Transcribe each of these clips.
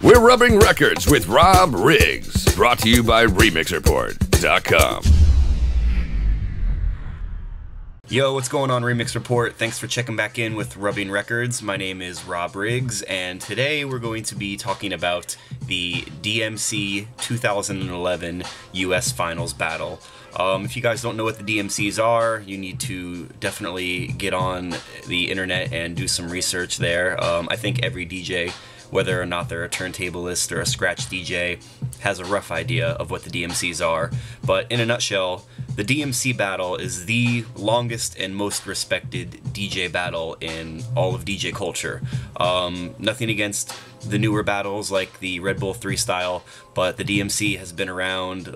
We're rubbing records with Rob Riggs, brought to you by RemixReport.com. Yo, what's going on, Remix Report? Thanks for checking back in with Rubbing Records. My name is Rob Riggs, and today we're going to be talking about the DMC 2011 US Finals Battle. If you guys don't know what the DMCs are, you need to definitely get on the internet and do some research there. I think every DJ, whether or not they're a turntablist or a scratch DJ, has a rough idea of what the DMCs are. But in a nutshell, the DMC battle is the longest and most respected DJ battle in all of DJ culture. Nothing against the newer battles like the Red Bull 3 style, but the DMC has been around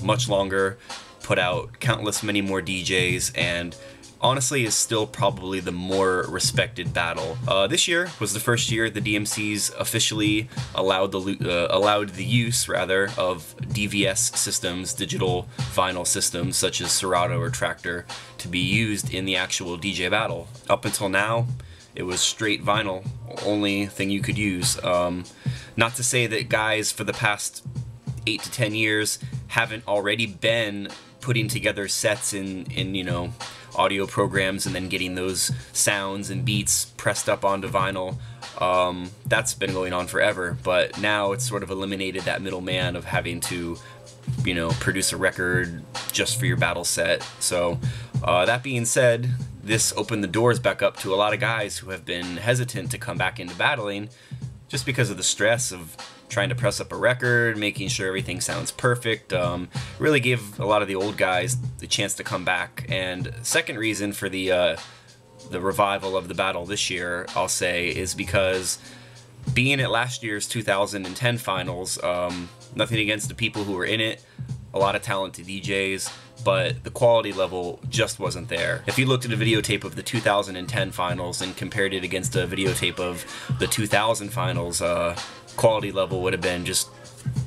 much longer, put out countless many more DJs, and honestly is still probably the more respected battle. This year was the first year the DMCs officially allowed the use of DVS systems, digital vinyl systems such as Serato or Tractor, to be used in the actual DJ battle. Up until now, it was straight vinyl, only thing you could use. Not to say that guys for the past 8 to 10 years haven't already been putting together sets in you know, audio programs and then getting those sounds and beats pressed up onto vinyl. That's been going on forever, but now it's sort of eliminated that middleman of having to, you know, produce a record just for your battle set. So that being said, this opened the doors back up to a lot of guys who have been hesitant to come back into battling just because of the stress of trying to press up a record, making sure everything sounds perfect. Really gave a lot of the old guys the chance to come back. And second reason for the revival of the battle this year, I'll say, is because being at last year's 2010 finals, nothing against the people who were in it, a lot of talented DJs, but the quality level just wasn't there. If you looked at a videotape of the 2010 finals and compared it against a videotape of the 2000 finals, quality level would have been just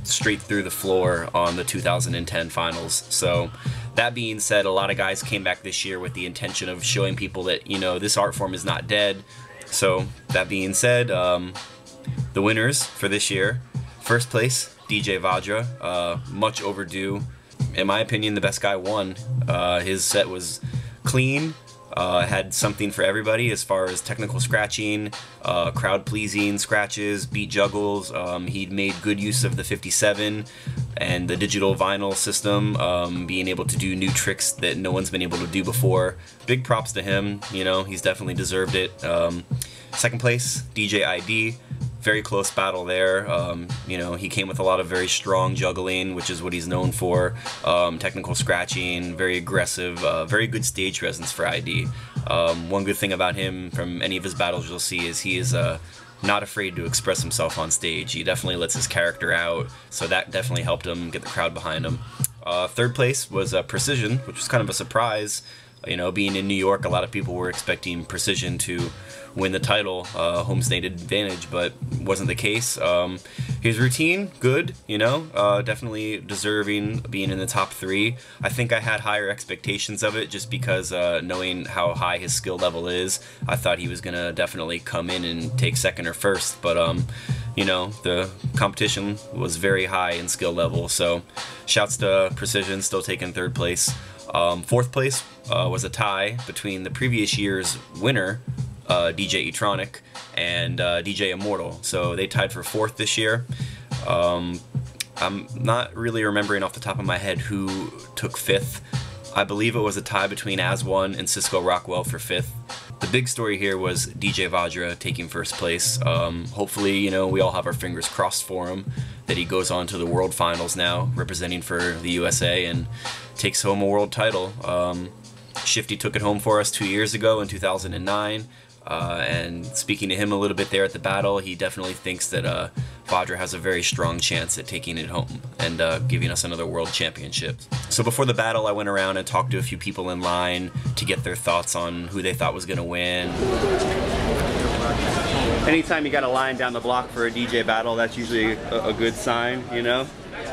straight through the floor on the 2010 finals. So that being said, a lot of guys came back this year with the intention of showing people that, you know, this art form is not dead. So that being said, the winners for this year: first place, DJ Vajra, much overdue. In my opinion, the best guy won. His set was clean, had something for everybody as far as technical scratching, crowd-pleasing scratches, beat juggles. He'd made good use of the 57 and the digital vinyl system, being able to do new tricks that no one's been able to do before. Big props to him, you know, he's definitely deserved it. Second place, DJ ID. Very close battle there. You know, he came with a lot of very strong juggling, which is what he's known for. Technical scratching, very aggressive, very good stage presence for ID. One good thing about him from any of his battles you'll see is he is not afraid to express himself on stage. He definitely lets his character out, so that definitely helped him get the crowd behind him. Third place was Precision, which was kind of a surprise. You know, being in New York, a lot of people were expecting Precision to win the title, home state advantage, but wasn't the case. His routine, good, you know, definitely deserving being in the top 3. I think I had higher expectations of it just because knowing how high his skill level is, I thought he was gonna definitely come in and take second or first, but you know, the competition was very high in skill level, so shouts to Precision, still taking third place. Fourth place was a tie between the previous year's winner, DJ Etronic, and DJ Immortal. So they tied for fourth this year. I'm not really remembering off the top of my head who took fifth. I believe it was a tie between As1 and Cysko Rokwel for fifth. The big story here was DJ Vajra taking first place. Hopefully, you know, we all have our fingers crossed for him, that he goes on to the World Finals now, representing for the USA, and takes home a world title. Shifty took it home for us 2 years ago in 2009. And speaking to him a little bit there at the battle, he definitely thinks that Vajra has a very strong chance at taking it home and giving us another world championship. So before the battle, I went around and talked to a few people in line to get their thoughts on who they thought was going to win. Anytime you got a line down the block for a DJ battle, that's usually a good sign, you know?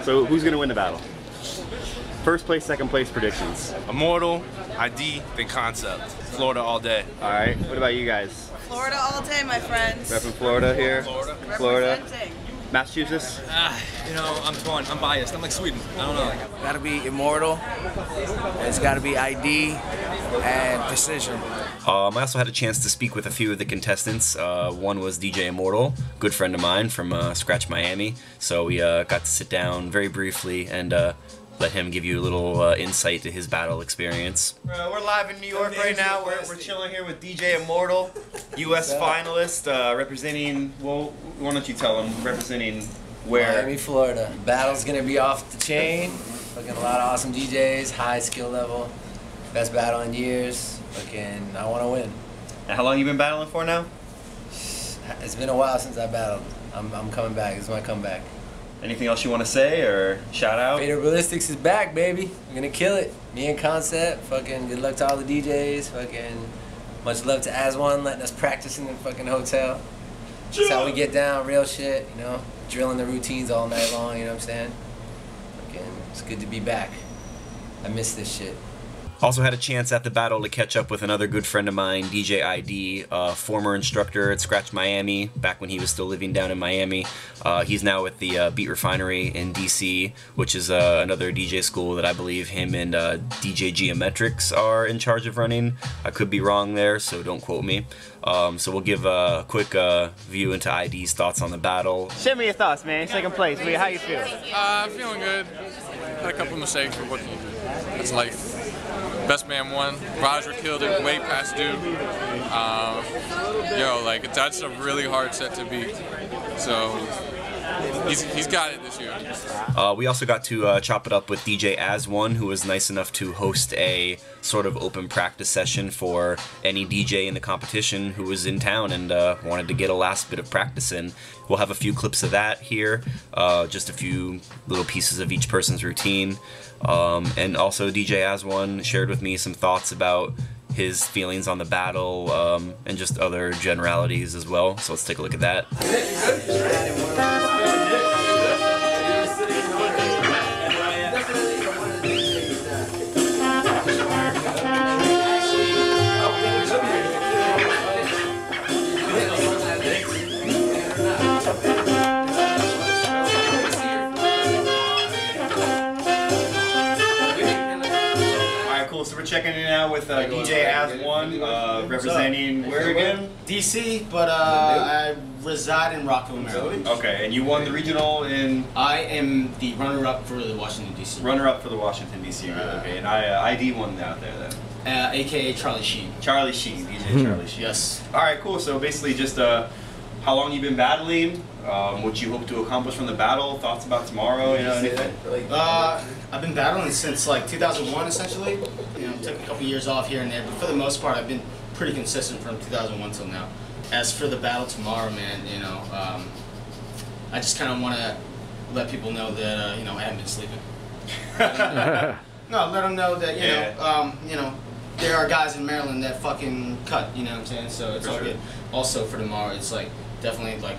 So who's going to win the battle? First place, second place predictions. Immortal, ID, then Concept. Florida all day. All right. What about you guys? Florida all day, my friends. Repping Florida here. Florida. Florida. Representing. Massachusetts? You know, I'm torn. I'm biased. I'm like Sweden. I don't know. Gotta be Immortal. It's gotta be ID and Precision. I also had a chance to speak with a few of the contestants. One was DJ Immortal, good friend of mine from Scratch Miami. So we got to sit down very briefly and let him give you a little insight to his battle experience. We're live in New York right now. We're chilling here with DJ Immortal, US finalist, representing, well, why don't you tell him, representing where? Miami, Florida. Battle's gonna be off the chain. Fucking a lot of awesome DJs, high skill level. Best battle in years. Fucking, I wanna win. And how long you been battling for now? It's been a while since I battled. I'm coming back. This is my comeback. Anything else you want to say or shout out? Fader Ballistics is back, baby. We're gonna kill it. Me and Concept. Fucking good luck to all the DJs. Fucking much love to As1 letting us practice in the fucking hotel. That's how we get down, real shit, you know. Drilling the routines all night long, you know what I'm saying? Fucking, it's good to be back. I miss this shit. Also had a chance at the battle to catch up with another good friend of mine, DJ ID, former instructor at Scratch Miami, back when he was still living down in Miami. He's now with the Beat Refinery in DC, which is another DJ school that I believe him and DJ Geometrics are in charge of running. I could be wrong there, so don't quote me. So we'll give a quick view into ID's thoughts on the battle. Share me your thoughts, man. Second place. How you feel? I'm feeling good. Had a couple mistakes, but what can you do? It's life. Best man won. Roger killed it way past due. Like that's a really hard set to beat. So he's got it this year. We also got to chop it up with DJ As1, who was nice enough to host a sort of open practice session for any DJ in the competition who was in town and wanted to get a last bit of practice in. We'll have a few clips of that here, just a few little pieces of each person's routine. And also DJ As1 shared with me some thoughts about his feelings on the battle and just other generalities as well. So let's take a look at that. So we're checking in now with DJ As1, representing where again? DC, but I reside in Rockville, Maryland. Okay, and you won the regional in? I am the runner-up for the Washington, D.C. Runner-up for the Washington, D.C. Okay, and ID won out there then? AKA Charlie Sheen. Charlie Sheen, DJ Charlie Sheen. Yes. Alright, cool. So basically just how long you been battling, what you hope to accomplish from the battle, thoughts about tomorrow, you know, anything? I've been battling since like 2001 essentially. You know, took a couple years off here and there, but for the most part I've been pretty consistent from 2001 till now. As for the battle tomorrow, man, you know, I just kind of want to let people know that, you know, I haven't been sleeping. No, let them know that, you know, there are guys in Maryland that fucking cut, you know what I'm saying? So it's all good. Also for tomorrow, it's like definitely like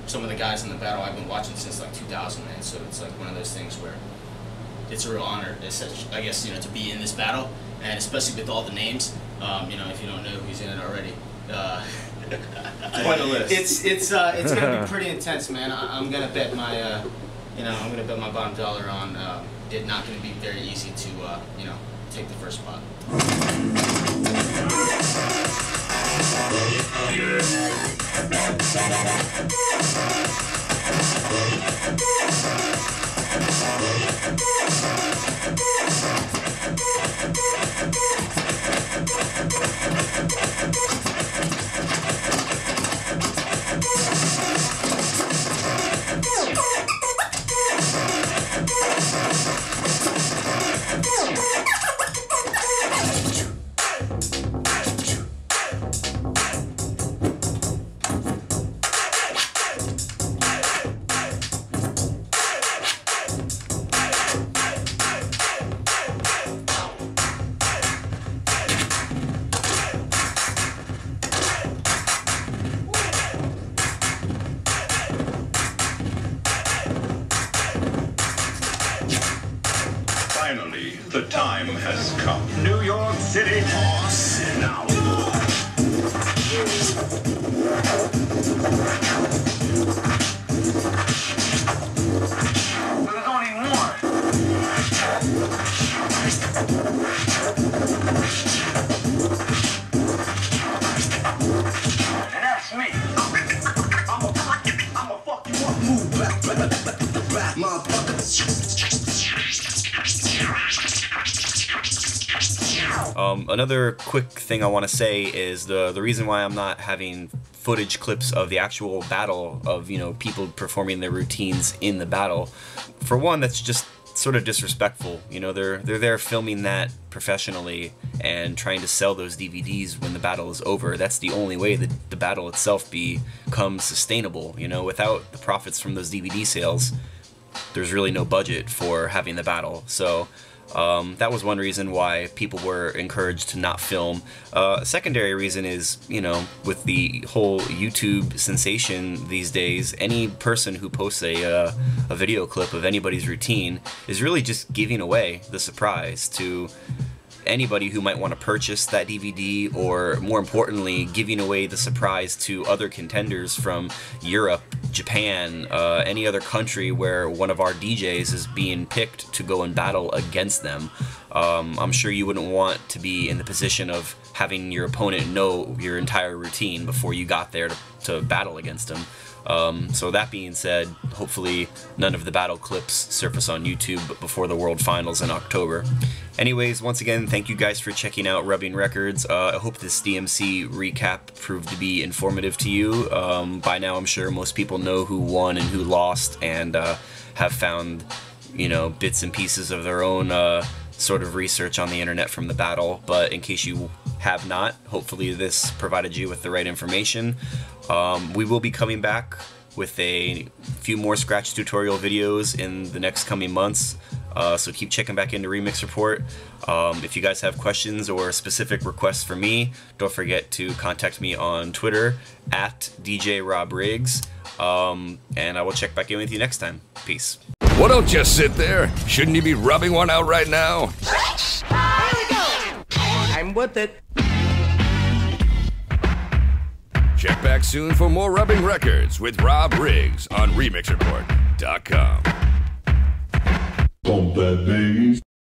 some of the guys in the battle I've been watching since like 2000, man. So it's like one of those things where it's a real honor, I guess, you know, to be in this battle, and especially with all the names. You know, if you don't know who's in it already, quite a list. It's gonna be pretty intense, man. I'm gonna bet my, you know, I'm gonna bet my bottom dollar on it not gonna be very easy to, you know, take the first spot. Finally, the time has come. New York City boss now. Another quick thing I want to say is the reason why I'm not having footage clips of the actual battle of, you know, people performing their routines in the battle. For one, that's just sort of disrespectful. You know, they're there filming that professionally and trying to sell those DVDs when the battle is over. That's the only way that the battle itself becomes sustainable. You know, without the profits from those DVD sales, there's really no budget for having the battle. So that was one reason why people were encouraged to not film. A secondary reason is, you know, with the whole YouTube sensation these days, any person who posts a video clip of anybody's routine is really just giving away the surprise to anybody who might want to purchase that DVD, or more importantly, giving away the surprise to other contenders from Europe, Japan, any other country where one of our DJs is being picked to go and battle against them. I'm sure you wouldn't want to be in the position of having your opponent know your entire routine before you got there to battle against him. So that being said, hopefully none of the battle clips surface on YouTube before the World Finals in October. Anyways, once again, thank you guys for checking out Rubbing Records. I hope this DMC recap proved to be informative to you. By now, I'm sure most people know who won and who lost, and have found, you know, bits and pieces of their own sort of research on the internet from the battle. But in case you have not, hopefully this provided you with the right information. We will be coming back with a few more scratch tutorial videos in the next coming months, so keep checking back into Remix Report. If you guys have questions or specific requests for me, don't forget to contact me on Twitter at DJ Rob Riggs, and I will check back in with you next time. Peace. Well, don't just sit there. Shouldn't you be rubbing one out right now? I'm with it. Check back soon for more Rubbing Records with Rob Riggs on RemixReport.com. Bump that bass.